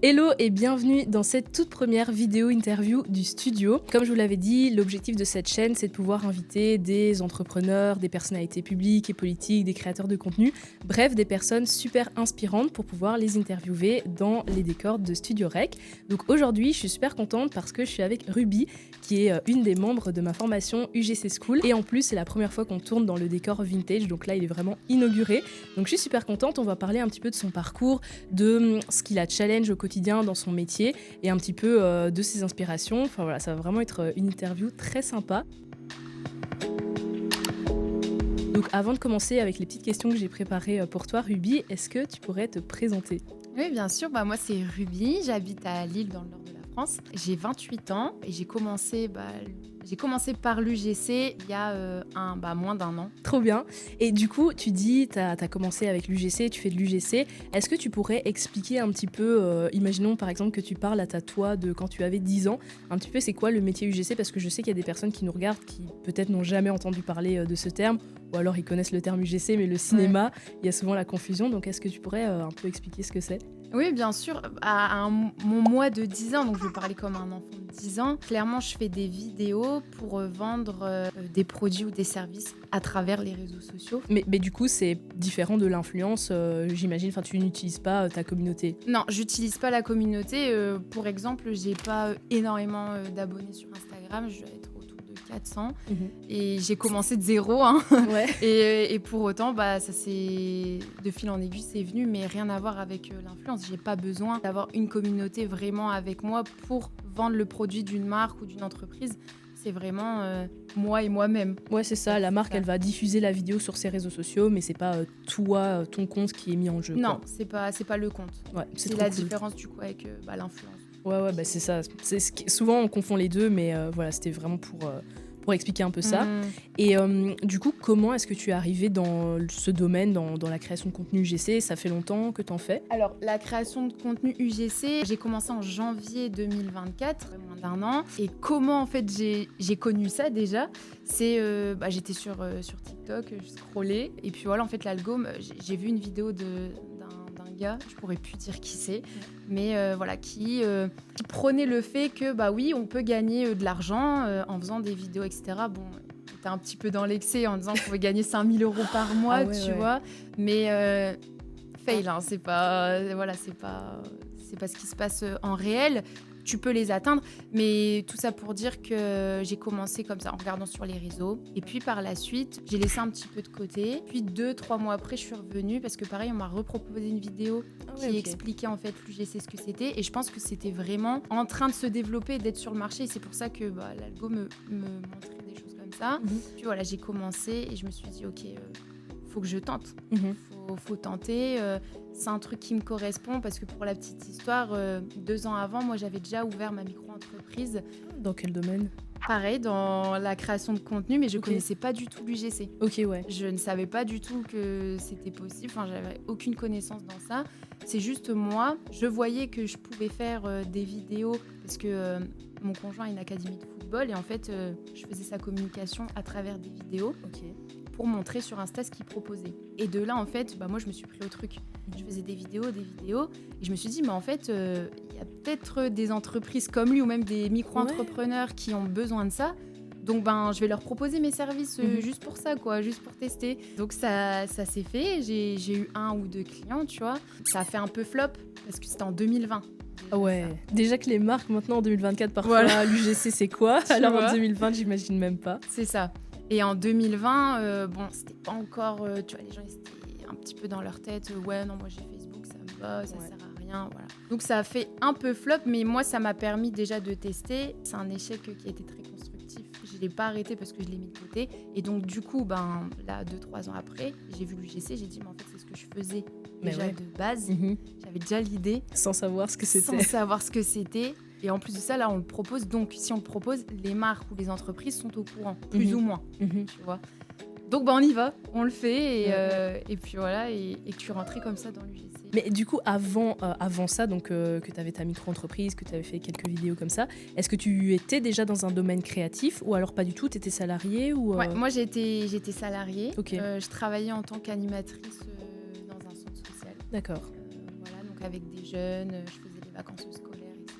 Hello et bienvenue dans cette toute première vidéo interview du studio. Comme je vous l'avais dit, l'objectif de cette chaîne, c'est de pouvoir inviter des entrepreneurs, des personnalités publiques et politiques, des créateurs de contenu, bref, des personnes super inspirantes pour pouvoir les interviewer dans les décors de Studio Rec. Donc aujourd'hui, je suis super contente parce que je suis avec Ruby, qui est une des membres de ma formation UGC School. Et en plus, c'est la première fois qu'on tourne dans le décor vintage, donc là, il est vraiment inauguré. Donc je suis super contente, on va parler un petit peu de son parcours, de ce qui la challenge au quotidien dans son métier et un petit peu de ses inspirations. Enfin voilà, ça va vraiment être une interview très sympa. Donc avant de commencer avec les petites questions que j'ai préparées pour toi, Ruby, est-ce que tu pourrais te présenter ? Oui, bien sûr. Moi, c'est Ruby. J'habite à Lille, dans le nord de la France. J'ai 28 ans et j'ai commencé par l'UGC il y a moins d'un an. Trop bien. Et du coup, tu dis, tu as commencé avec l'UGC, tu fais de l'UGC. Est-ce que tu pourrais expliquer un petit peu, imaginons par exemple que tu parles à ta toi de quand tu avais 10 ans, un petit peu c'est quoi le métier UGC ? Parce que je sais qu'il y a des personnes qui nous regardent qui peut-être n'ont jamais entendu parler de ce terme, ou alors ils connaissent le terme UGC, mais le cinéma, il y a souvent la confusion. Donc est-ce que tu pourrais un peu expliquer ce que c'est ? Oui, bien sûr. Mon moi de 10 ans, donc je vais parler comme un enfant de 10 ans, clairement, je fais des vidéos pour vendre des produits ou des services à travers les réseaux sociaux. Mais du coup, c'est différent de l'influence, j'imagine. Enfin, tu n'utilises pas ta communauté. Non, j'utilise pas la communauté. Pour exemple, j'ai pas énormément d'abonnés sur Instagram. Je dois être autour de 400. Et j'ai commencé de zéro. Hein. Ouais. Et pour autant, ça c'est de fil en aiguille, c'est venu, mais rien à voir avec l'influence. J'ai pas besoin d'avoir une communauté vraiment avec moi pour vendre le produit d'une marque ou d'une entreprise. C'est vraiment moi et moi-même. Ouais, c'est ça. La marque, elle va diffuser la vidéo sur ses réseaux sociaux, mais c'est pas toi, ton compte qui est mis en jeu. Non, quoi. c'est pas le compte. Ouais, c'est la différence du coup avec l'influence. Ouais, c'est ça. Souvent, on confond les deux, mais voilà, c'était vraiment pour expliquer un peu ça. Et du coup, comment est-ce que tu es arrivée dans ce domaine, dans la création de contenu UGC ? Ça fait longtemps que tu en fais ? Alors, la création de contenu UGC, j'ai commencé en janvier 2024, moins d'un an. Et comment, en fait, j'ai connu ça déjà ? C'est, j'étais sur TikTok, je scrollais. Et puis voilà, en fait, l'algo, j'ai vu une vidéo d'un gars, je pourrais plus dire qui c'est, mais qui prônait le fait que oui, on peut gagner de l'argent en faisant des vidéos, etc. Bon, t'es un petit peu dans l'excès en disant qu'on pouvait gagner 5 000 € par mois, vois, mais fail, hein, c'est pas ce qui se passe en réel. Tu peux les atteindre, mais tout ça pour dire que j'ai commencé comme ça en regardant sur les réseaux. Et puis par la suite, j'ai laissé un petit peu de côté. Puis 2-3 mois après, je suis revenue parce que pareil, on m'a reproposé une vidéo qui expliquait en fait l'UGC ce que c'était. Et je pense que c'était vraiment en train de se développer et d'être sur le marché. Et c'est pour ça que l'algo me montrait des choses comme ça. Puis voilà, j'ai commencé et je me suis dit, ok, faut que je tente. Faut tenter. C'est un truc qui me correspond parce que pour la petite histoire, 2 ans avant, moi j'avais déjà ouvert ma micro-entreprise. Dans quel domaine ? Pareil, dans la création de contenu, mais je connaissais pas du tout l'UGC. Ok, ouais. Je ne savais pas du tout que c'était possible, j'avais aucune connaissance dans ça. C'est juste moi, je voyais que je pouvais faire des vidéos parce que mon conjoint a une académie de football et en fait, je faisais sa communication à travers des vidéos. Pour montrer sur Insta ce qu'il proposait. Et de là, en fait, moi, je me suis pris au truc. Je faisais des vidéos, et je me suis dit, mais en fait, il y a peut-être des entreprises comme lui, ou même des micro-entrepreneurs qui ont besoin de ça. Donc, je vais leur proposer mes services juste pour ça, quoi, juste pour tester. Donc, ça s'est fait. J'ai eu 1 ou 2 clients, tu vois. Ça a fait un peu flop, parce que c'était en 2020. Ouais, déjà que les marques, maintenant, en 2024, parfois, l'UGC, c'est quoi ? Alors, en 2020, j'imagine même pas. C'est ça. Et en 2020, c'était pas encore... tu vois, les gens, ils étaient un petit peu dans leur tête. Non, moi, j'ai Facebook, ça me va, ça sert à rien, voilà. Donc, ça a fait un peu flop, mais moi, ça m'a permis déjà de tester. C'est un échec qui a été très constructif. Je l'ai pas arrêté parce que je l'ai mis de côté. Et donc, du coup, là, 2-3 ans après, j'ai vu l'UGC, j'ai dit, mais en fait, c'est ce que je faisais déjà de base. J'avais déjà l'idée. Sans savoir ce que c'était. Et en plus de ça, là, on le propose. Donc, si on le propose, les marques ou les entreprises sont au courant, plus ou moins, tu vois. Donc, on y va, on le fait. Et puis voilà, et que tu es rentré comme ça dans l'UGC. Mais du coup, avant ça, donc que tu avais ta micro-entreprise, que tu avais fait quelques vidéos comme ça, est-ce que tu étais déjà dans un domaine créatif ou alors pas du tout ? Tu étais salariée ou Ouais, moi, j'étais salariée. Okay. Je travaillais en tant qu'animatrice dans un centre social. D'accord. Donc avec des jeunes, je faisais les vacances scolaires, etc.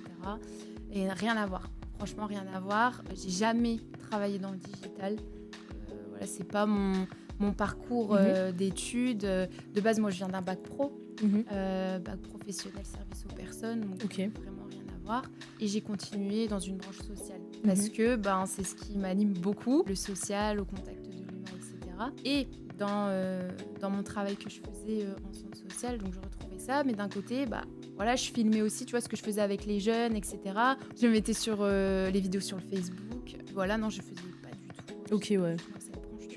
Et rien à voir. Franchement, rien à voir. J'ai jamais travaillé dans le digital. Voilà, c'est pas mon parcours d'études. De base, moi, je viens d'un bac pro, bac professionnel service aux personnes, donc vraiment rien à voir. Et j'ai continué dans une branche sociale parce que c'est ce qui m'anime beaucoup, le social, au contact de l'humain, etc. Et dans mon travail que je faisais en centre social, donc je retrouvais ça, mais d'un côté, voilà, je filmais aussi, tu vois, ce que je faisais avec les jeunes, etc. Je me mettais sur les vidéos sur le Facebook. Voilà, non, je faisais pas du tout. Ok, ouais.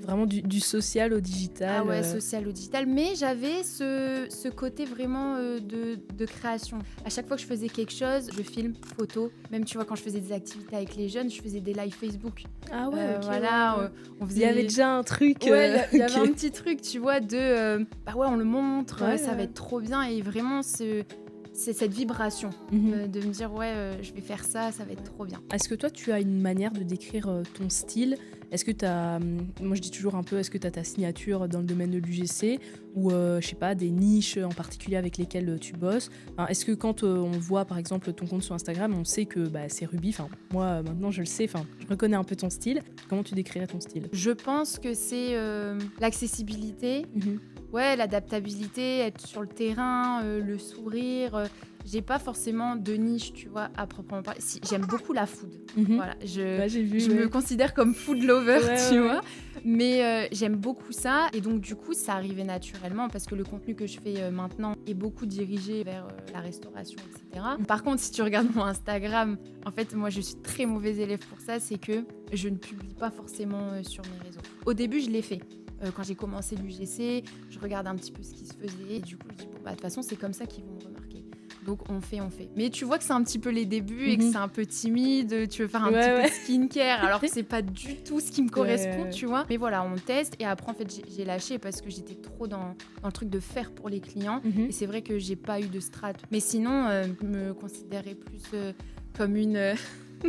Vraiment du social au digital. Ah ouais, social au digital. Mais j'avais ce côté vraiment de création. À chaque fois que je faisais quelque chose, je filme, photo. Même, tu vois, quand je faisais des activités avec les jeunes, je faisais des lives Facebook. Ah ouais, ok. Voilà, on faisait... Il y avait déjà un truc. Ouais, il y avait un petit truc, tu vois, on le montre, ouais, ça va être trop bien. Et vraiment, c'est cette vibration de me dire, je vais faire ça, ça va être trop bien. Est-ce que toi, tu as une manière de décrire ton style ? Est-ce que tu as, moi je dis toujours un peu, est-ce que tu as ta signature dans le domaine de l'UGC ou je sais pas, des niches en particulier avec lesquelles tu bosses ? Est-ce que quand on voit par exemple ton compte sur Instagram, on sait que c'est Ruby, moi maintenant je le sais, je reconnais un peu ton style. Comment tu décrirais ton style ? Je pense que c'est l'accessibilité, l'adaptabilité, être sur le terrain, le sourire. J'ai pas forcément de niche, tu vois, à proprement parler. Si, j'aime beaucoup la food. Voilà, j'ai vu, je me considère comme food lover, tu vois. Mais j'aime beaucoup ça. Et donc, du coup, ça arrivait naturellement parce que le contenu que je fais maintenant est beaucoup dirigé vers la restauration, etc. Par contre, si tu regardes mon Instagram, en fait, moi, je suis très mauvaise élève pour ça. C'est que je ne publie pas forcément sur mes réseaux. Au début, je l'ai fait. Quand j'ai commencé l'UGC, je regarde un petit peu ce qui se faisait. Et du coup, je dis, de toute façon, c'est comme ça qu'ils vont me remarquer. Donc on fait. Mais tu vois que c'est un petit peu les débuts et que c'est un peu timide, tu veux faire un petit peu de skincare alors que c'est pas du tout ce qui me correspond, tu vois. Mais voilà, on teste et après en fait j'ai lâché parce que j'étais trop dans le truc de faire pour les clients et c'est vrai que j'ai pas eu de strat. Mais sinon, je me considérais plus comme une...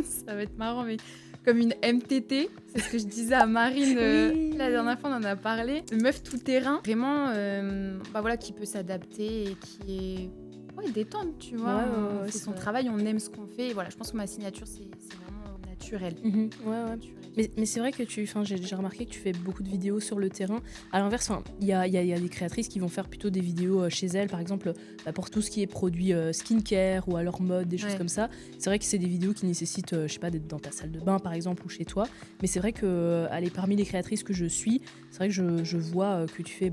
ça va être marrant mais... comme une MTT, c'est ce que je disais à Marine la dernière fois, on en a parlé. Une meuf tout terrain, vraiment qui peut s'adapter et qui est... détente, tu vois. On fait son travail, on aime ce qu'on fait. Et voilà, je pense que ma signature, c'est vraiment naturel. Mais c'est vrai que j'ai remarqué que tu fais beaucoup de vidéos sur le terrain. À l'inverse, il y a des créatrices qui vont faire plutôt des vidéos chez elles, par exemple, pour tout ce qui est produits skincare ou alors mode, des choses comme ça. C'est vrai que c'est des vidéos qui nécessitent, je sais pas, d'être dans ta salle de bain, par exemple, ou chez toi. Mais c'est vrai que, parmi les créatrices que je suis, c'est vrai que je vois que tu fais...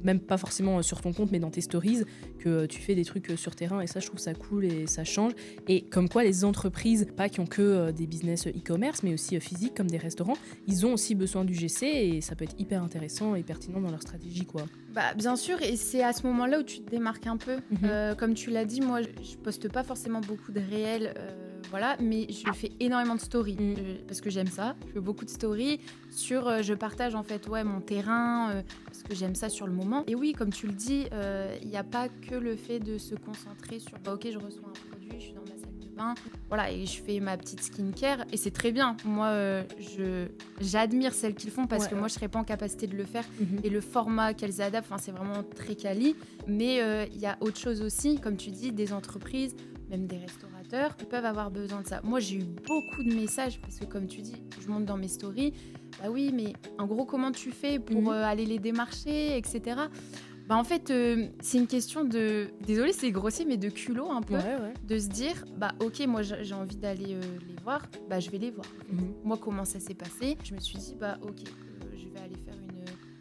même pas forcément sur ton compte mais dans tes stories, que tu fais des trucs sur terrain et ça je trouve ça cool et ça change. Et comme quoi les entreprises, pas qui ont que des business e-commerce mais aussi physiques comme des restaurants, ils ont aussi besoin du GC et ça peut être hyper intéressant et pertinent dans leur stratégie quoi. Bien sûr, et c'est à ce moment-là où tu te démarques un peu. Comme tu l'as dit, moi je poste pas forcément beaucoup de réels, mais je fais énormément de stories parce que j'aime ça. Je fais beaucoup de stories je partage en fait mon terrain parce que j'aime ça sur le moment. Et oui, comme tu le dis, il n'y a pas que le fait de se concentrer sur ok, je reçois un produit, je suis dans ma salle de bain, et je fais ma petite skincare et c'est très bien. Moi, j'admire celles qui le font parce que moi, je serais pas en capacité de le faire et le format qu'elles adaptent, c'est vraiment très quali. Mais il y a autre chose aussi, comme tu dis, des entreprises, même des restaurateurs qui peuvent avoir besoin de ça. Moi, j'ai eu beaucoup de messages parce que comme tu dis, je monte dans mes stories. Oui, mais en gros, comment tu fais pour aller les démarcher, etc. En fait, c'est une question de... Désolée, c'est grossier, mais de culot un peu. De se dire, ok, moi, j'ai envie d'aller les voir, je vais les voir. Moi, comment ça s'est passé ? Je me suis dit, ok, je vais aller faire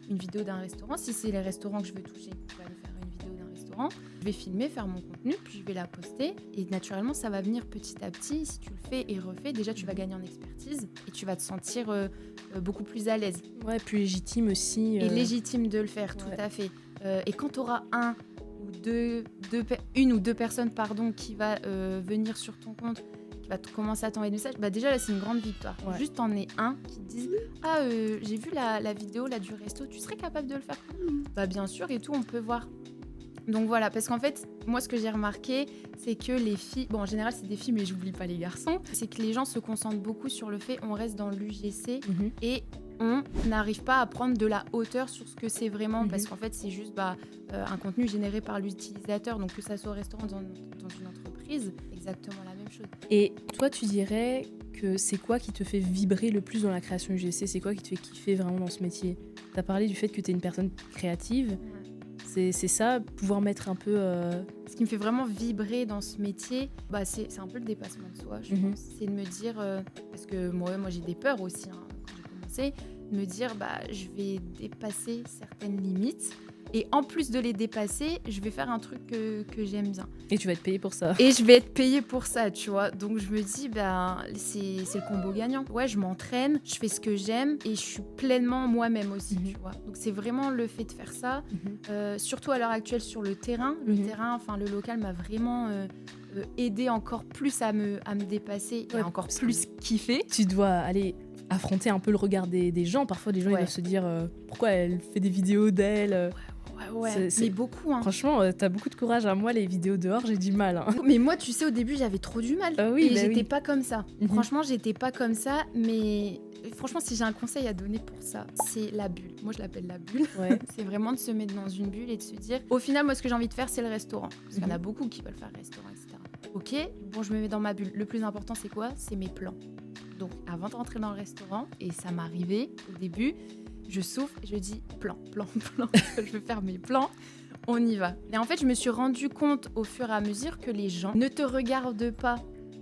une vidéo d'un restaurant. Si c'est les restaurants que je veux toucher, je vais aller faire une vidéo d'un restaurant. Je vais filmer, faire mon contenu, puis je vais la poster. Et naturellement, ça va venir petit à petit. Si tu le fais et refais, déjà, tu vas gagner en expertise et tu vas te sentir beaucoup plus à l'aise. Ouais, plus légitime aussi. Et légitime de le faire, tout à fait. Et quand tu auras une ou deux personnes qui va venir sur ton compte, qui va commencer à t'envoyer des messages, déjà là c'est une grande victoire. Juste t'en es un qui te dise j'ai vu la vidéo là du resto, tu serais capable de le faire ? Bien sûr et tout, on peut voir. Donc voilà, parce qu'en fait, moi ce que j'ai remarqué, c'est que les filles, en général c'est des filles mais j'oublie pas les garçons, c'est que les gens se concentrent beaucoup sur le fait on reste dans l'UGC et on n'arrive pas à prendre de la hauteur sur ce que c'est vraiment parce qu'en fait c'est juste un contenu généré par l'utilisateur, donc que ça soit au restaurant, dans une entreprise entreprise, exactement la même chose. Et toi, tu dirais que c'est quoi qui te fait vibrer le plus dans la création UGC? C'est quoi qui te fait kiffer vraiment dans ce métier? Tu as parlé du fait que tu es une personne créative. C'est ça, pouvoir mettre un peu... Ce qui me fait vraiment vibrer dans ce métier, c'est un peu le dépassement de soi, je pense. C'est de me dire, parce que moi j'ai des peurs aussi quand j'ai commencé, de me dire je vais dépasser certaines limites. Et en plus de les dépasser, je vais faire un truc que j'aime bien. Et tu vas être payée pour ça. Et je vais être payée pour ça, tu vois. Donc je me dis, c'est le combo gagnant. Ouais, je m'entraîne, je fais ce que j'aime et je suis pleinement moi-même aussi, tu vois. Donc c'est vraiment le fait de faire ça. Surtout à l'heure actuelle sur le terrain. Le local m'a vraiment aidé encore plus à me dépasser et encore plus kiffer. Tu dois aller affronter un peu le regard des gens. Parfois, des gens ils doivent se dire pourquoi elle fait des vidéos d'elle. Ouais. Mais beaucoup. Franchement, t'as beaucoup de courage. Moi, les vidéos dehors, j'ai du mal. Mais moi, tu sais, au début, j'avais trop du mal. J'étais pas comme ça. Franchement, j'étais pas comme ça. Mais franchement, si j'ai un conseil à donner pour ça, c'est la bulle. Moi, je l'appelle la bulle. Ouais. C'est vraiment de se mettre dans une bulle et de se dire, au final, moi, ce que j'ai envie de faire, c'est le restaurant. Parce qu'il y en a beaucoup qui veulent faire restaurant, etc. Ok, bon, je me mets dans ma bulle. Le plus important, c'est quoi? C'est mes plans. Donc, avant de rentrer dans le restaurant, et ça m'arrivait au début, je souffle et je dis plan. Je veux faire mes plans, on y va. Et en fait, je me suis rendu compte au fur et à mesure que les gens ne te regardent pas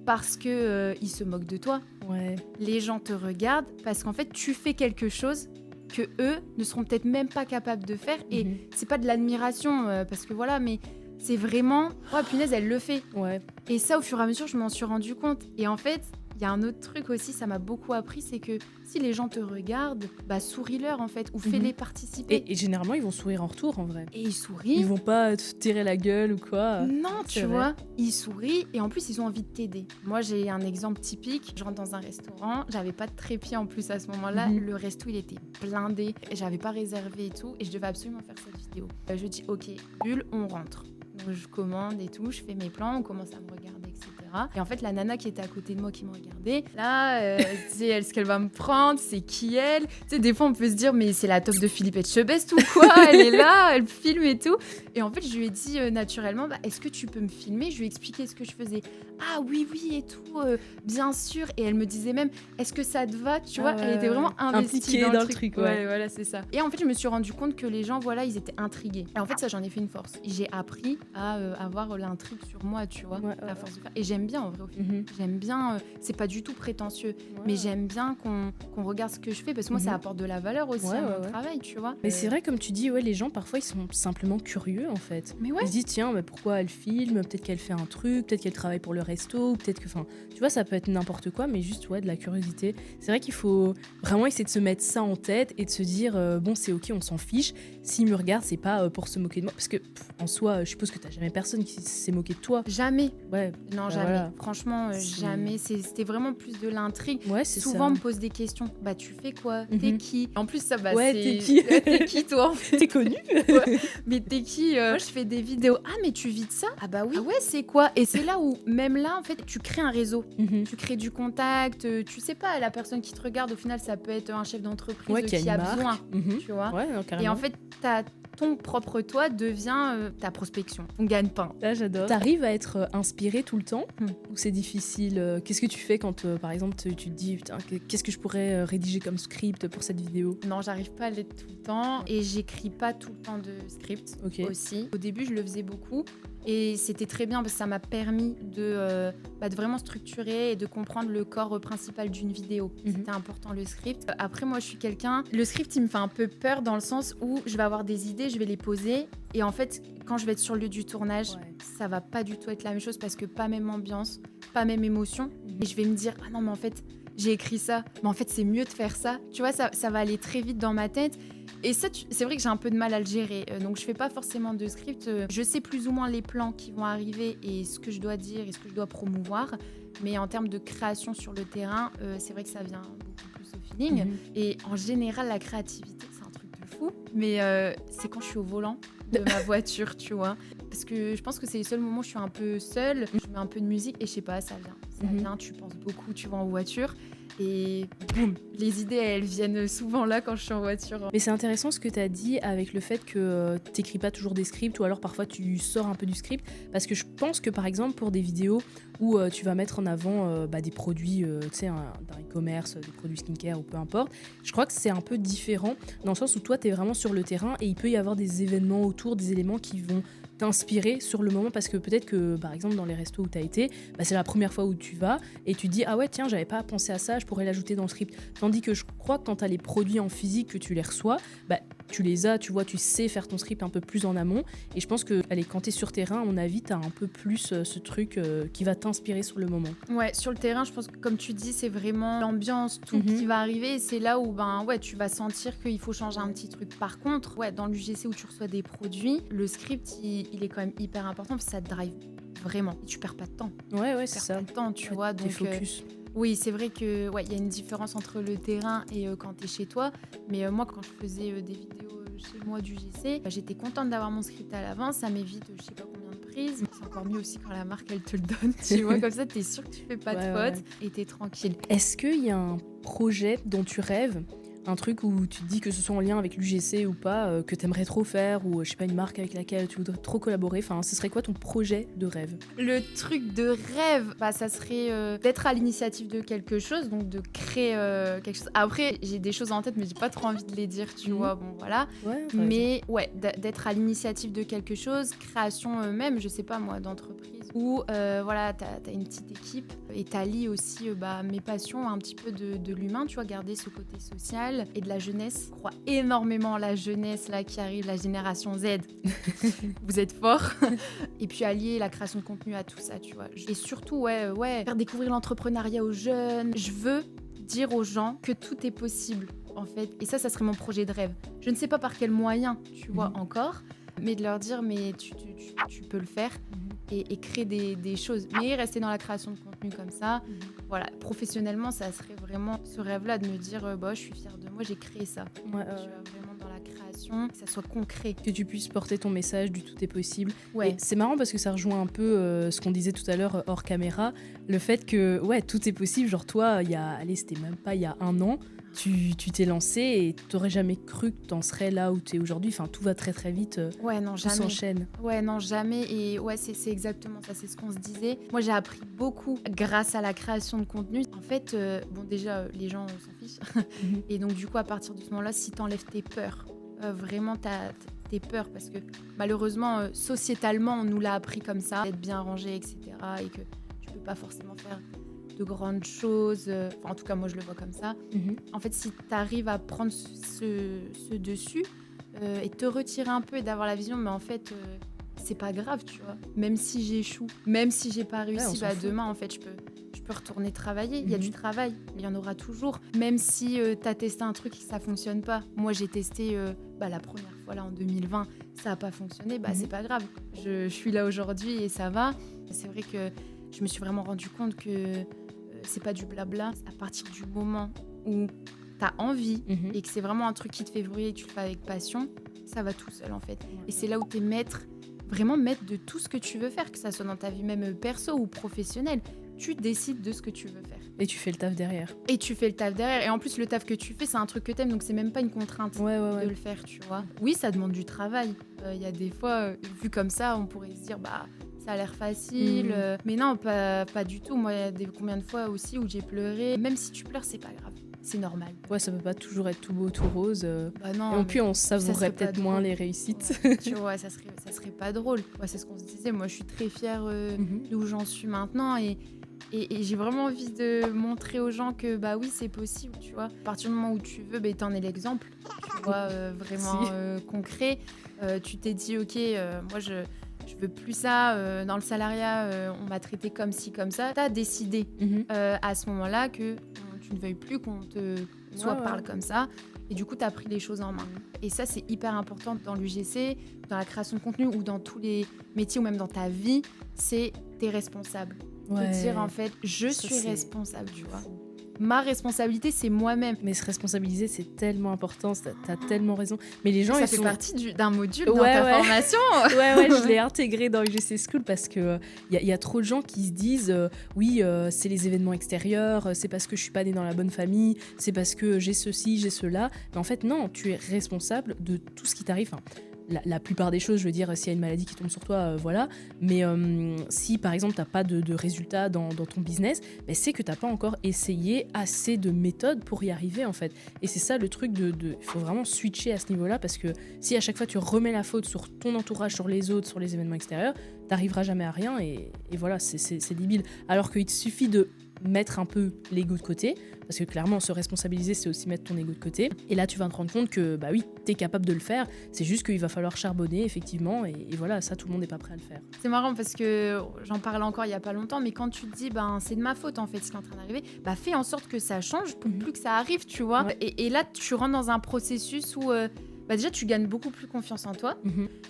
parce que ils se moquent de toi. Ouais. Les gens te regardent parce qu'en fait, tu fais quelque chose que eux ne seront peut-être même pas capables de faire. Et c'est pas de l'admiration parce que voilà, mais c'est vraiment, punaise, elle le fait. Ouais. Et ça, au fur et à mesure, je m'en suis rendu compte. Et en fait, il y a un autre truc aussi, ça m'a beaucoup appris, c'est que si les gens te regardent, souris-leur en fait, ou fais-les participer. Et généralement, ils vont sourire en retour en vrai. Et ils sourient. Ils vont pas te tirer la gueule ou quoi. Non, tu vois, ils sourient et en plus, ils ont envie de t'aider. Moi, j'ai un exemple typique. Je rentre dans un restaurant, j'avais pas de trépied en plus à ce moment-là. Le resto, il était blindé et j'avais pas réservé et tout. Et je devais absolument faire cette vidéo. Je dis, ok, bulle, on rentre. Donc, je commande et tout, je fais mes plans, on commence à me regarder, etc. Et en fait, la nana qui était à côté de moi, qui me regardait, là, tu sais, est-ce qu'elle va me prendre? C'est qui elle? Tu sais, des fois, on peut se dire, mais c'est la top de Philippe Etchebest ou quoi? Elle est là, elle filme et tout. Et en fait, je lui ai dit naturellement, est-ce que tu peux me filmer? Je lui ai expliqué ce que je faisais. Ah oui, et tout, bien sûr. Et elle me disait même, est-ce que ça te va? Tu vois, elle était vraiment investie dans le truc. Ouais, voilà, c'est ça. Et en fait, je me suis rendu compte que les gens, voilà, ils étaient intrigués. Et en fait, ça, j'en ai fait une force. J'ai appris à avoir l'intrigue sur moi, tu vois, à force de faire. Et j'aime bien, en vrai, au final. J'aime bien, c'est pas du tout prétentieux, mais j'aime bien qu'on regarde ce que je fais, parce que moi, ça apporte de la valeur aussi à mon travail, tu vois. Mais c'est vrai, comme tu dis, les gens, parfois, ils sont simplement curieux, en fait. Mais ils se disent, tiens, pourquoi elle filme? Peut-être qu'elle fait un truc, peut-être qu'elle travaille pour le resto, ou peut-être que, tu vois, ça peut être n'importe quoi, mais juste, de la curiosité. C'est vrai qu'il faut vraiment essayer de se mettre ça en tête et de se dire, bon, c'est ok, on s'en fiche. S'il me regarde, c'est pas pour se moquer de moi, parce que, en soi, je suppose que t'as jamais personne qui s'est moqué de toi. Jamais. Ouais. Non, jamais. Voilà. Franchement, jamais. C'était vraiment plus de l'intrigue. Ouais, c'est Souvent, ça. on me pose des questions. Tu fais quoi? T'es qui? En plus, ça, t'es qui? T'es qui, toi, en fait? T'es connu? Mais t'es qui? Moi, je fais des vidéos. Ah, mais tu vis de ça? Ah bah oui. Ah ouais, c'est quoi? Et c'est là où, même là, en fait, tu crées un réseau. Tu crées du contact. Tu sais pas, la personne qui te regarde, au final, ça peut être un chef d'entreprise qui a besoin. Tu vois? Ouais, non, carrément. Et en fait, ton propre toi devient ta prospection. On gagne pain. Là, j'adore. T'arrives à être inspirée tout le temps ou c'est difficile? Qu'est-ce que tu fais quand, par exemple, tu te dis, putain, qu'est-ce que je pourrais rédiger comme script pour cette vidéo? Non, j'arrive pas à l'être tout le temps et j'écris pas tout le temps de script aussi. Au début, je le faisais beaucoup et c'était très bien parce que ça m'a permis de vraiment structurer et de comprendre le corps principal d'une vidéo. C'était important, le script. Après, moi, je suis quelqu'un... Le script, il me fait un peu peur dans le sens où je vais avoir des idées, je vais les poser et en fait, quand je vais être sur le lieu du tournage, ça va pas du tout être la même chose parce que pas même ambiance, pas même émotion. Et je vais me dire, ah non, mais en fait, j'ai écrit ça, mais en fait, c'est mieux de faire ça. Tu vois, ça va aller très vite dans ma tête. Et ça, c'est vrai que j'ai un peu de mal à le gérer. Donc, je fais pas forcément de script. Je sais plus ou moins les plans qui vont arriver et ce que je dois dire et ce que je dois promouvoir. Mais en termes de création sur le terrain, c'est vrai que ça vient beaucoup plus au feeling. Et en général, la créativité, c'est un truc de fou. Mais c'est quand je suis au volant de ma voiture, tu vois. Parce que je pense que c'est les seuls moments où je suis un peu seule. Je mets un peu de musique et je sais pas, ça vient. Ça vient, tu penses beaucoup, tu vas en voiture. et boum, les idées, elles viennent souvent là quand je suis en voiture. Mais c'est intéressant ce que tu as dit avec le fait que t'écris pas toujours des scripts ou alors parfois tu sors un peu du script, parce que je pense que par exemple pour des vidéos où tu vas mettre en avant des produits tu sais, d'un e-commerce, des produits skincare ou peu importe, je crois que c'est un peu différent dans le sens où toi t'es vraiment sur le terrain et il peut y avoir des événements autour, des éléments qui vont t'inspirer sur le moment, parce que peut-être que par exemple dans les restos où tu as été, c'est la première fois où tu vas et tu te dis ah ouais tiens j'avais pas pensé à ça, je pourrais l'ajouter dans le script. Tandis que je crois que quand tu as les produits en physique, que tu les reçois, tu les as, tu vois, tu sais faire ton script un peu plus en amont, et je pense que allez, quand tu es sur terrain, à mon avis tu as un peu plus ce truc qui va t'inspirer sur le moment. Ouais, sur le terrain, je pense que comme tu dis, c'est vraiment l'ambiance, tout qui va arriver, et c'est là où tu vas sentir qu'il faut changer un petit truc. Par contre, dans l'UGC où tu reçois des produits, le script il est quand même hyper important parce que ça te drive vraiment. Et tu perds pas de temps. Ouais, c'est ça. Pas de temps, tu vois. T'es Donc, focus. oui, c'est vrai que il y a une différence entre le terrain et quand t'es chez toi. Mais moi, quand je faisais des vidéos chez moi du GC, j'étais contente d'avoir mon script à l'avance. Ça m'évite, je sais pas combien de prises. C'est encore mieux aussi quand la marque elle te le donne. Tu vois, comme ça, t'es sûr que tu fais pas de faute et t'es tranquille. Est-ce qu'il y a un projet dont tu rêves? Un truc où tu te dis que ce soit en lien avec l'UGC ou pas, que t'aimerais trop faire, ou je sais pas, une marque avec laquelle tu voudrais trop collaborer, enfin ce serait quoi ton projet de rêve? Le truc de rêve, ça serait d'être à l'initiative de quelque chose, donc de créer quelque chose. Après, j'ai des choses en tête, mais j'ai pas trop envie de les dire, tu vois, bon voilà. Ouais, mais d'être à l'initiative de quelque chose, création même, je sais pas moi, d'entreprise, où t'as une petite équipe et t'allies aussi mes passions, un petit peu de l'humain, tu vois, garder ce côté social et de la jeunesse. Je crois énormément à la jeunesse là qui arrive, la génération Z. Vous êtes forts. Et puis allier la création de contenu à tout ça, tu vois. Et surtout, faire découvrir l'entrepreneuriat aux jeunes. Je veux dire aux gens que tout est possible, en fait. Et ça serait mon projet de rêve. Je ne sais pas par quel moyen, tu vois, encore, mais de leur dire, mais tu peux le faire. Et créer des choses, mais rester dans la création de contenu comme ça. Voilà, professionnellement, ça serait vraiment ce rêve-là de me dire, je suis fière de moi, j'ai créé ça. Je suis vraiment dans la création, que ça soit concret. Que tu puisses porter ton message du tout est possible. Ouais. Et c'est marrant parce que ça rejoint un peu ce qu'on disait tout à l'heure hors caméra, le fait que tout est possible. Genre toi, c'était même pas il y a un an, tu t'es lancé et t'aurais jamais cru que t'en serais là où t'es aujourd'hui. Enfin, tout va très très vite. Non, tout jamais. s'enchaîne. Non, jamais. Et c'est exactement ça, c'est ce qu'on se disait. Moi, j'ai appris beaucoup grâce à la création de contenu. En fait, déjà, les gens s'en fichent. Et donc, du coup, à partir de ce moment-là, si t'enlèves tes peurs, vraiment tes peurs, parce que malheureusement, sociétalement, on nous l'a appris comme ça, d'être bien rangé, etc. Et que tu peux pas forcément faire de grandes choses. En tout cas, moi, je le vois comme ça. En fait, si tu arrives à prendre ce dessus et te retirer un peu et d'avoir la vision, mais en fait, c'est pas grave, tu vois. Même si j'échoue, même si j'ai pas réussi, demain, en fait, je peux retourner travailler. Il y a du travail, il y en aura toujours. Même si tu as testé un truc et que ça fonctionne pas. Moi, j'ai testé la première fois, là, en 2020, ça a pas fonctionné. C'est pas grave. Je suis là aujourd'hui et ça va. C'est vrai que je me suis vraiment rendu compte que c'est pas du blabla. À partir du moment où t'as envie et que c'est vraiment un truc qui te fait brûler et tu le fais avec passion, ça va tout seul en fait. Et c'est là où t'es vraiment maître de tout ce que tu veux faire, que ça soit dans ta vie même perso ou professionnelle. Tu décides de ce que tu veux faire. Et tu fais le taf derrière. Et en plus, le taf que tu fais, c'est un truc que t'aimes, donc c'est même pas une contrainte de le faire, tu vois. Oui, ça demande du travail. Il y a des fois, vu comme ça, on pourrait se dire, ça a l'air facile. Mais non, pas du tout. Moi, il y a combien de fois aussi où j'ai pleuré. Même si tu pleures, c'est pas grave. C'est normal. Ça peut pas toujours être tout beau, tout rose. Non, et en plus, on savourerait peut-être moins les réussites. Tu vois, ça serait pas drôle. C'est ce qu'on se disait. Moi, je suis très fière d'où j'en suis maintenant. Et j'ai vraiment envie de montrer aux gens que oui, c'est possible, tu vois. À partir du moment où tu veux, t'en es l'exemple. Tu vois, vraiment concret. Tu t'es dit, ok, moi, je veux plus ça. Dans le salariat, on m'a traité comme ci, comme ça. T'as décidé à ce moment-là que tu ne veuilles plus qu'on te parle comme ça. Et du coup, tu as pris les choses en main. Et ça, c'est hyper important dans l'UGC, dans la création de contenu ou dans tous les métiers ou même dans ta vie. C'est t'es responsable. De dire, en fait, je suis responsable, tu vois. ma responsabilité, c'est moi-même. Mais se responsabiliser, c'est tellement important, t'as tellement raison. Mais les gens, ça ils fait sont... partie d'un module dans ta formation. Ouais, je l'ai intégré dans UGC School parce que y a trop de gens qui se disent oui, c'est les événements extérieurs, c'est parce que je suis pas née dans la bonne famille, c'est parce que j'ai ceci, j'ai cela. Mais en fait, non, tu es responsable de tout ce qui t'arrive. Enfin, la plupart des choses, je veux dire, s'il y a une maladie qui tombe sur toi, voilà. Mais si, par exemple, t'as pas de résultats dans ton business, ben, c'est que t'as pas encore essayé assez de méthodes pour y arriver, en fait. Et c'est ça le truc il faut vraiment switcher à ce niveau-là, parce que si à chaque fois tu remets la faute sur ton entourage, sur les autres, sur les événements extérieurs, t'arriveras jamais à rien, et voilà, c'est débile. Alors qu'il te suffit de mettre un peu l'ego de côté, parce que clairement se responsabiliser, c'est aussi mettre ton ego de côté, et là tu vas te rendre compte que bah oui, t'es capable de le faire, c'est juste qu'il va falloir charbonner effectivement, et voilà, ça tout le monde n'est pas prêt à le faire. C'est marrant parce que j'en parlais encore il y a pas longtemps, mais quand tu te dis c'est de ma faute en fait ce qui est en train d'arriver, fais en sorte que ça change pour plus que ça arrive, tu vois. Ouais. Et là tu rentres dans un processus où déjà tu gagnes beaucoup plus confiance en toi.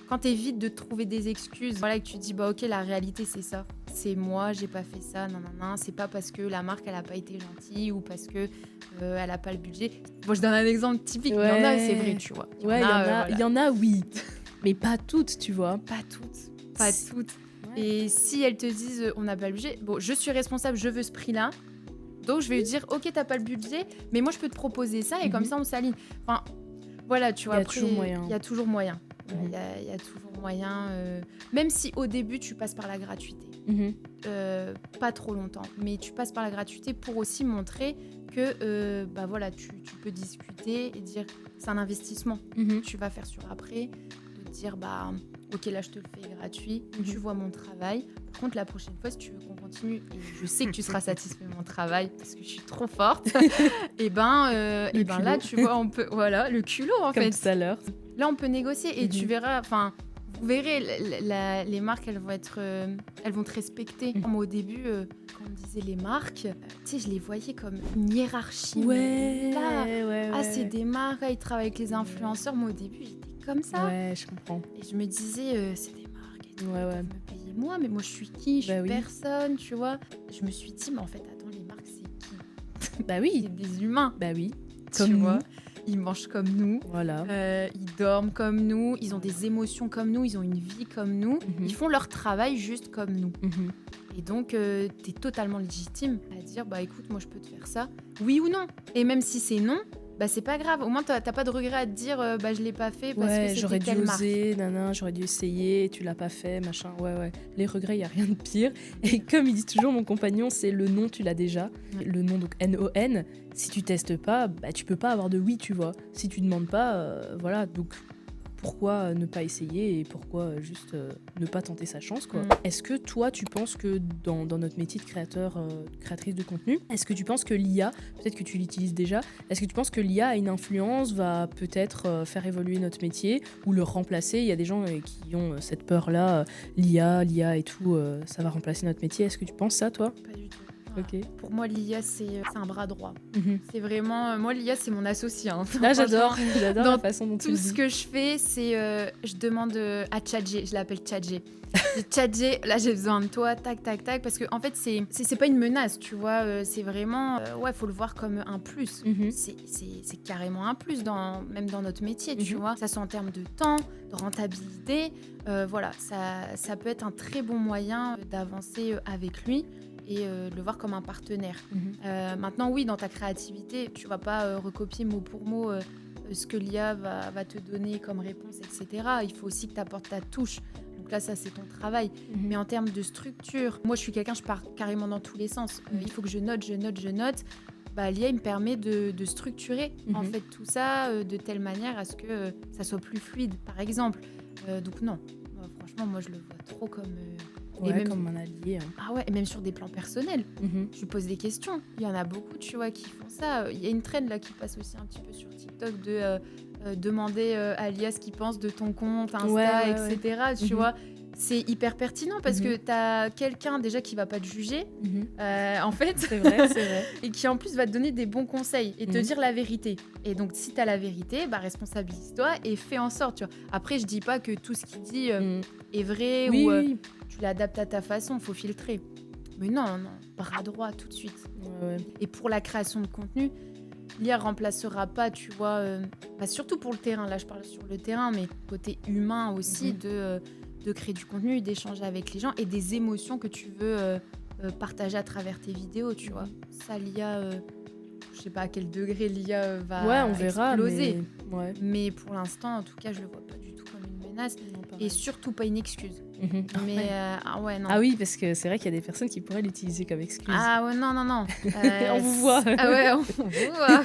Quand t'évites de trouver des excuses, voilà, que tu dis ok, la réalité c'est ça, c'est moi, j'ai pas fait ça, non, c'est pas parce que la marque elle a pas été gentille ou parce que elle a pas le budget. Bon, je donne un exemple typique, ouais. Il y en a, c'est vrai, tu vois. Il y en a, oui, mais pas toutes, tu vois. Pas toutes. Ouais. Et si elles te disent on n'a pas le budget, bon, je suis responsable, je veux ce prix-là. Donc je vais lui dire ok, t'as pas le budget, mais moi je peux te proposer ça, et comme ça on s'aligne. Enfin, voilà, tu vois, il y a toujours moyen. Il y a toujours moyen. Il y a toujours moyen, même si au début tu passes par la gratuité. Pas trop longtemps, mais tu passes par la gratuité pour aussi montrer que voilà, tu peux discuter et dire c'est un investissement. Tu vas faire sur après, de dire ok, là je te le fais gratuit, tu vois mon travail. Par contre, la prochaine fois, si tu veux qu'on continue, et je sais que tu seras satisfait de mon travail parce que je suis trop forte, et là, tu vois, on peut, voilà, le culot en fait. Comme tout à l'heure. Là, on peut négocier, et tu verras, enfin, vous verrez, les marques, elles vont te respecter. Moi, au début, quand on me disait les marques, tu sais, je les voyais comme une hiérarchie. Ouais. C'est des marques, ils travaillent avec les influenceurs. Moi, au début, j'étais comme ça. Ouais, je comprends. Et je me disais, c'est des marques, et ouais. me payer moi, mais moi, je suis qui? Je suis personne, tu vois. Je me suis dit, mais en fait, attends, les marques, c'est qui? Bah oui. C'est des humains. Bah oui. Tu vois. Ils mangent comme nous, voilà. Ils dorment comme nous, ils ont des émotions comme nous, ils ont une vie comme nous, ils font leur travail juste comme nous. Et donc, t'es totalement légitime à dire, écoute, moi je peux te faire ça, oui ou non. Et même si c'est non, c'est pas grave. Au moins, t'as pas de regret à te dire, je l'ai pas fait parce que c'était telle marque. J'aurais dû essayer, tu l'as pas fait, machin. Ouais. Les regrets, y a rien de pire. Et comme il dit toujours mon compagnon, c'est le non, tu l'as déjà. Le non, donc N-O-N. Si tu testes pas, tu peux pas avoir de oui, tu vois. Si tu demandes pas, voilà. Donc pourquoi ne pas essayer, et pourquoi juste ne pas tenter sa chance, quoi. Est-ce que toi, tu penses que dans notre métier de créatrice de contenu, est-ce que tu penses que l'IA, peut-être que tu l'utilises déjà, est-ce que tu penses que l'IA a une influence, va peut-être faire évoluer notre métier ou le remplacer? Il y a des gens qui ont cette peur-là, l'IA et tout, ça va remplacer notre métier. Est-ce que tu penses ça, toi? Pas du tout. Okay. Pour moi, l'IA, c'est un bras droit. C'est vraiment... moi, l'IA, c'est mon associé. Là, j'adore la façon dont tu le dis. Tout ce que je fais, c'est... je demande à ChatG, je l'appelle ChatG. ChatG, là, j'ai besoin de toi, tac, parce que en fait, c'est pas une menace, tu vois. C'est vraiment... faut le voir comme un plus. C'est carrément un plus, même dans notre métier, tu vois. Ça soit en termes de temps, de rentabilité. Voilà, ça peut être un très bon moyen d'avancer avec lui. Et le voir comme un partenaire. Maintenant, oui, dans ta créativité, tu vas pas recopier mot pour mot ce que l'IA va te donner comme réponse, etc. Il faut aussi que tu apportes ta touche. Donc là, ça, c'est ton travail. Mais en termes de structure, moi, je suis quelqu'un, je pars carrément dans tous les sens. Il faut que je note. L'IA, il me permet de structurer en fait tout ça de telle manière à ce que ça soit plus fluide, par exemple. Donc non, franchement, moi, je le vois trop comme... même comme un allié. Ah ouais, et même sur des plans personnels. Je lui pose des questions. Il y en a beaucoup, tu vois, qui font ça. Il y a une trend là qui passe aussi un petit peu sur TikTok de demander à l'IA ce qu'il pense de ton compte, Insta, etc. Tu vois, c'est hyper pertinent parce que t'as quelqu'un déjà qui va pas te juger, en fait. C'est vrai. Et qui en plus va te donner des bons conseils et te dire la vérité. Et donc, si t'as la vérité, responsabilise-toi et fais en sorte, tu vois. Après, je dis pas que tout ce qu'il dit est vrai ou tu l'adaptes à ta façon, faut filtrer. Mais non, non, bras droit tout de suite. Ouais. Et pour la création de contenu, l'IA remplacera pas, tu vois, surtout pour le terrain, là je parle sur le terrain, mais côté humain aussi, de créer du contenu, d'échanger avec les gens et des émotions que tu veux partager à travers tes vidéos, tu vois. Ça, l'IA, je sais pas à quel degré l'IA va on verra, exploser. Ouais. Mais pour l'instant, en tout cas, je le vois pas du tout comme une menace Non, et pareil. surtout pas une excuse. Mais Ouais. non. Ah oui, parce que c'est vrai qu'il y a des personnes qui pourraient l'utiliser comme excuse. Ah ouais, non, non, non. On vous voit. Ah ouais, on vous voit.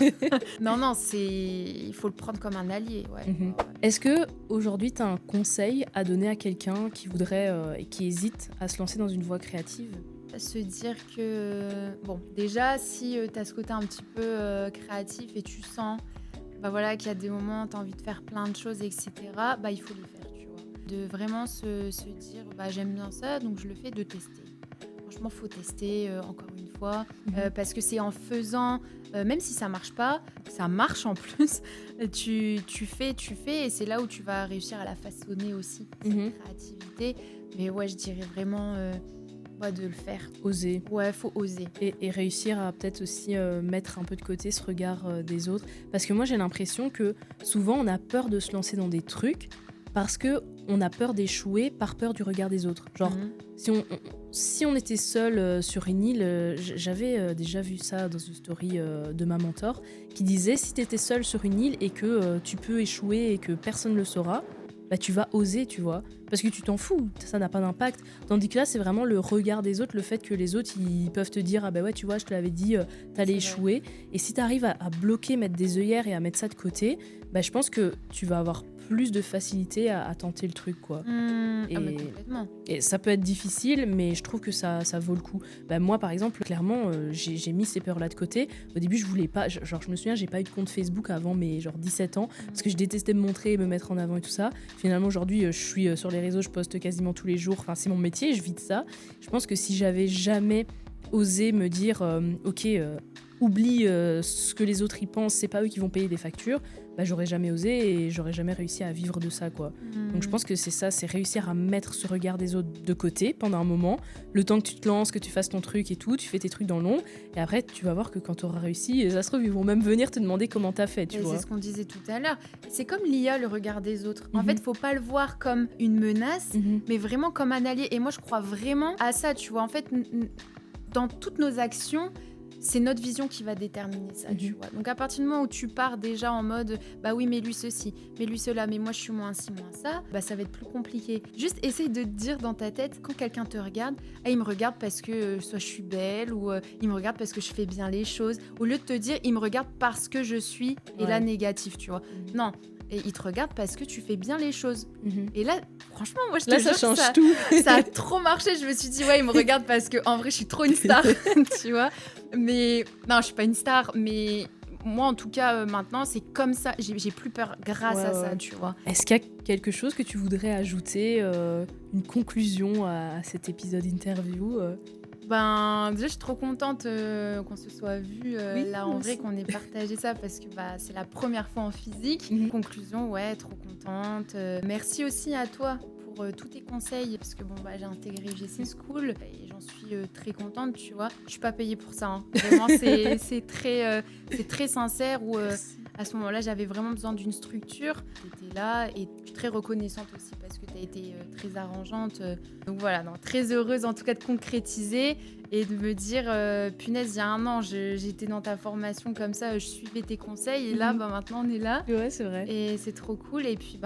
Non, non, il faut le prendre comme un allié. Ouais. Mhm. Est-ce que aujourd'hui tu as un conseil à donner à quelqu'un qui voudrait et qui hésite à se lancer dans une voie créative? Se dire que, bon, déjà, si tu as ce côté un petit peu créatif et tu sens qu'il y a des moments où tu as envie de faire plein de choses, etc., il faut les faire, tu vois. De vraiment se dire, j'aime bien ça, donc je le fais, de tester. Franchement, faut tester encore une fois, parce que c'est en faisant, même si ça marche pas, ça marche en plus, tu fais, et c'est là où tu vas réussir à la façonner aussi, cette créativité. Mais ouais, je dirais vraiment de le faire. Oser. Ouais, faut oser. Et réussir à peut-être aussi mettre un peu de côté ce regard des autres. Parce que moi, j'ai l'impression que souvent, on a peur de se lancer dans des trucs parce qu'on a peur d'échouer par peur du regard des autres. Genre, si on était seul sur une île, j'avais déjà vu ça dans une story de ma mentor qui disait, si tu étais seul sur une île et que tu peux échouer et que personne ne le saura, tu vas oser, tu vois. Parce que tu t'en fous, ça n'a pas d'impact. Tandis que là, c'est vraiment le regard des autres, le fait que les autres, ils peuvent te dire « Ah bah ouais, tu vois, je te l'avais dit, t'allais échouer. » Et si t'arrives à bloquer, mettre des œillères et à mettre ça de côté, je pense que tu vas avoir plus de facilité à tenter le truc, quoi. Mais complètement. Et ça peut être difficile, mais je trouve que ça vaut le coup. Moi, par exemple, clairement, j'ai mis ces peurs-là de côté. Au début, je voulais pas... je me souviens, j'ai pas eu de compte Facebook avant mes 17 ans, parce que je détestais me montrer et me mettre en avant et tout ça. Finalement, aujourd'hui, je suis sur les réseaux, je poste quasiment tous les jours. Enfin, c'est mon métier, je vis de ça. Je pense que si j'avais jamais osé me dire oublie ce que les autres y pensent, c'est pas eux qui vont payer des factures, j'aurais jamais osé et j'aurais jamais réussi à vivre de ça, quoi. Donc je pense que c'est ça, c'est réussir à mettre ce regard des autres de côté pendant un moment, le temps que tu te lances, que tu fasses ton truc et tout, tu fais tes trucs dans l'ombre, et après tu vas voir que quand tu auras réussi, ça se trouve ils vont même venir te demander comment t'as fait, tu vois. C'est ce qu'on disait tout à l'heure. C'est comme l'IA, le regard des autres. En fait, faut pas le voir comme une menace, mais vraiment comme un allié. Et moi, je crois vraiment à ça, tu vois. En fait, dans toutes nos actions, c'est notre vision qui va déterminer ça, tu vois. Donc à partir du moment où tu pars déjà en mode oui, mais lui ceci, mais lui cela, mais moi je suis moins ci, moins ça, ça va être plus compliqué. Juste essaye de te dire dans ta tête, quand quelqu'un te regarde, il me regarde parce que soit je suis belle, ou il me regarde parce que je fais bien les choses, au lieu de te dire il me regarde parce que je suis, et là négatif, tu vois. Non. Et il te regarde parce que tu fais bien les choses. Et là, franchement, moi, je te jure, ça change tout. Ça a trop marché. Je me suis dit, il me regarde parce que en vrai, je suis trop une star, tu vois. Mais non, je suis pas une star, mais moi, en tout cas, maintenant, c'est comme ça. J'ai plus peur grâce à ça, tu vois. Est-ce qu'il y a quelque chose que tu voudrais ajouter, une conclusion à cet épisode interview Déjà, je suis trop contente qu'on se soit vu là en vrai, qu'on ait partagé ça parce que c'est la première fois en physique. Conclusion, trop contente. Merci aussi à toi pour tous tes conseils parce que j'ai intégré UGC School et j'en suis très contente, tu vois. Je suis pas payée pour ça, hein. Vraiment, c'est très sincère où à ce moment-là, j'avais vraiment besoin d'une structure. Tu étais là et je suis très reconnaissante aussi parce que tu as été très arrangeante. Donc voilà, très heureuse en tout cas de concrétiser et de me dire, punaise, il y a un an, j'étais dans ta formation comme ça, je suivais tes conseils et là, maintenant, on est là. Ouais, c'est vrai. Et c'est trop cool. Et puis,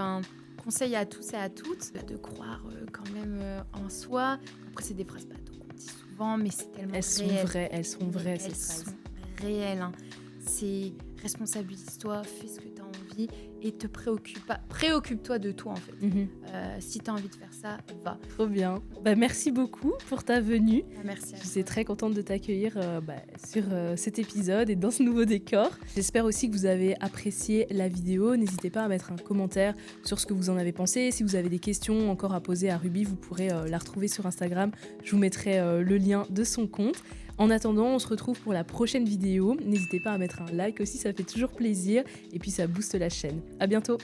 conseil à tous et à toutes de croire quand même en soi. Après, c'est des phrases bateaux qu'on dit souvent, mais c'est tellement réel. Elles sont vraies, ces Elles phrases. sont réelles, hein. C'est responsabilise-toi, fais ce que tu as envie et préoccupe-toi de toi en fait. Si tu as envie de faire ça, va. Trop bien. Merci beaucoup pour ta venue. Merci à Je suis très contente de t'accueillir sur cet épisode et dans ce nouveau décor. J'espère aussi que vous avez apprécié la vidéo. N'hésitez pas à mettre un commentaire sur ce que vous en avez pensé. Si vous avez des questions encore à poser à Ruby, vous pourrez la retrouver sur Instagram. Je vous mettrai le lien de son compte. En attendant, on se retrouve pour la prochaine vidéo. N'hésitez pas à mettre un like aussi, ça fait toujours plaisir. Et puis ça booste la chaîne. À bientôt.